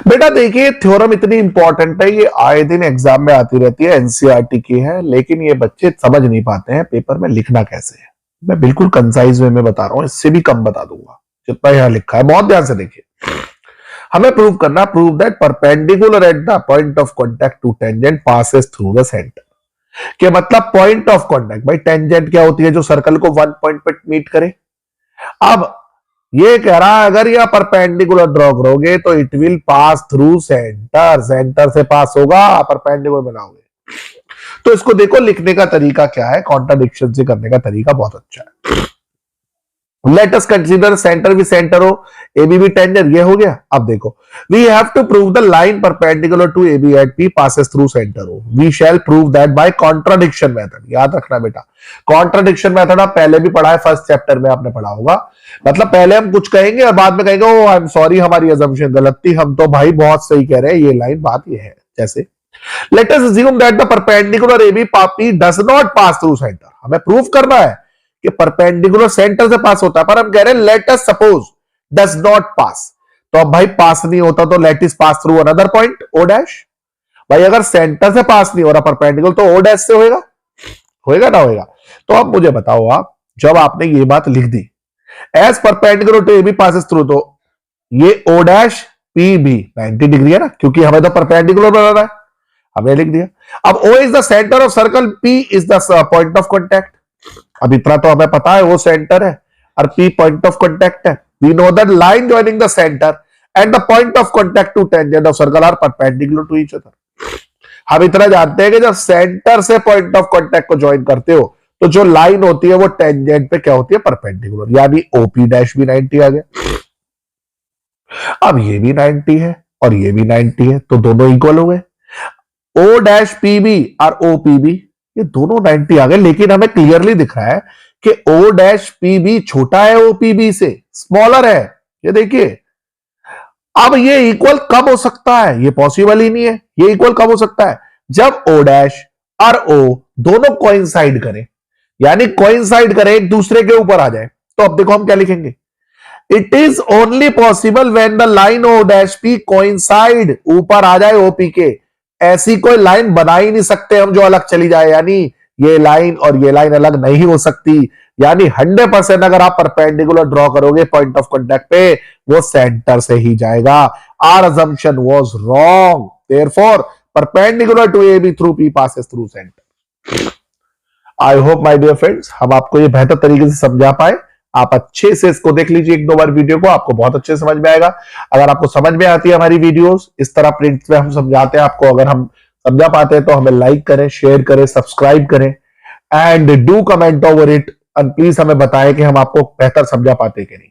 बेटा देखिए, थ्योरम इतनी इंपॉर्टेंट है, ये आए दिन एग्जाम में आती रहती है, एनसीईआरटी की है, लेकिन ये बच्चे समझ नहीं पाते हैं पेपर में लिखना कैसे है। मैं बिल्कुल कंसाइज वे में बता रहा हूं, इससे भी कम बता दूंगा जितना यहां लिखा है। बहुत ध्यान से देखिए, हमें प्रूव करना, prove that perpendicular at the point of contact to tangent passes through the centre. के मतलब पॉइंट ऑफ कॉन्टैक्ट, भाई टेंजेंट क्या होती है, जो सर्कल को वन पॉइंट पे मीट करे। अब ये कह रहा है अगर यह परपेंडिकुलर ड्रॉ करोगे तो it will pass through centre, centre से पास होगा, परपेंडिकुलर बनाओगे। तो इसको देखो लिखने का तरीका क्या है, कॉन्ट्राडिक्शन से करने का तरीका बहुत अच्छा है। लेट अस कंसीडर सेंटर भी सेंटर हो, AB भी टेंजेंट, ये हो गया। अब देखो, we have to prove the line perpendicular to AB at P passes through centre O. We shall prove that by contradiction method. याद रखना बेटा, कॉन्ट्राडिक्शन मेथड आप पहले भी पढ़ा है, फर्स्ट चैप्टर में आपने पढ़ा होगा। मतलब पहले हम कुछ कहेंगे और बाद में कहेंगे ओ आई एम सॉरी, हमारी अजम्पशन गलत थी, हम तो भाई बहुत सही कह रहे हैं, ये लाइन बात ये है। जैसे let us assume that the perpendicular AB P does not pass through centre. हमें प्रूफ करना है कि परपेंडिकुलर सेंटर से पास होता है, पर हम कह रहे हैं let us suppose does not pass. तो अब भाई पास नहीं होता तो लेट इस pass through another point O dash. भाई अगर सेंटर से पास नहीं हो रहा परपेंडिकुलर तो O डैश से होएगा, होएगा ना होएगा। तो अब मुझे बताओ, आप जब आपने ये बात लिख दी as perpendicular to AB passes through, तो ये O डैश PB 90 डिग्री है ना, क्योंकि हमें तो परपेंडिकुलर बनाना है, हमने लिख दिया। अब O is the centre of circle, P is the point of contact. अब इतना तो हमें पता है वो सेंटर है और P पॉइंट ऑफ कॉन्टैक्ट है। We know that line joining the centre and the point of contact to tangent of circle are perpendicular to each other. हम इतना जानते हैं कि जब सेंटर से पॉइंट ऑफ कॉन्टैक्ट को ज्वाइन करते हो तो जो लाइन होती है वो टेंजेंट पे क्या होती है, परपेंडिकुलर, यानी OP डैश भी 90 आ गया। अब ये भी 90 है और ये भी 90 है, तो दोनों इक्वल हो गए। O डैश PB और OPB ये दोनों 90 आ गए, लेकिन हमें क्लियरली दिख रहा है कि O डैश PB छोटा है OPB से, स्मॉलर है। ये देखिए, अब ये इक्वल कब हो सकता है, ये पॉसिबल ही नहीं है। ये इक्वल कब हो सकता है, जब O डैश और O दोनों कोइंसाइड करें, यानी कोइंसाइड करें, एक दूसरे के ऊपर आ जाए। तो अब देखो हम क्या लिखेंगे, it is only possible when the line O dash P coincide, ऊपर आ जाए OP के। ऐसी कोई लाइन बना ही नहीं सकते हम जो अलग चली जाए, यानी ये लाइन और ये लाइन अलग नहीं हो सकती। यानी 100% अगर आप परपेंडिकुलर ड्रॉ करोगे पॉइंट ऑफ कॉन्टैक्ट पे, वो सेंटर से ही जाएगा। Our assumption was wrong, therefore perpendicular to AB through P passes through centre. I hope my dear friends हम आपको ये बेहतर तरीके से समझा पाए। आप अच्छे से इसको देख लीजिए एक दो बार वीडियो को, आपको बहुत अच्छे से समझ में आएगा। अगर आपको समझ में आती है हमारी वीडियोस, इस तरह प्रिंट में हम समझाते हैं आपको, अगर हम समझा पाते हैं तो हमें लाइक करें, शेयर करें, सब्सक्राइब करें and do comment over it, and please हमें बताएं कि हम आपको बेहतर समझा पाते कि नहीं।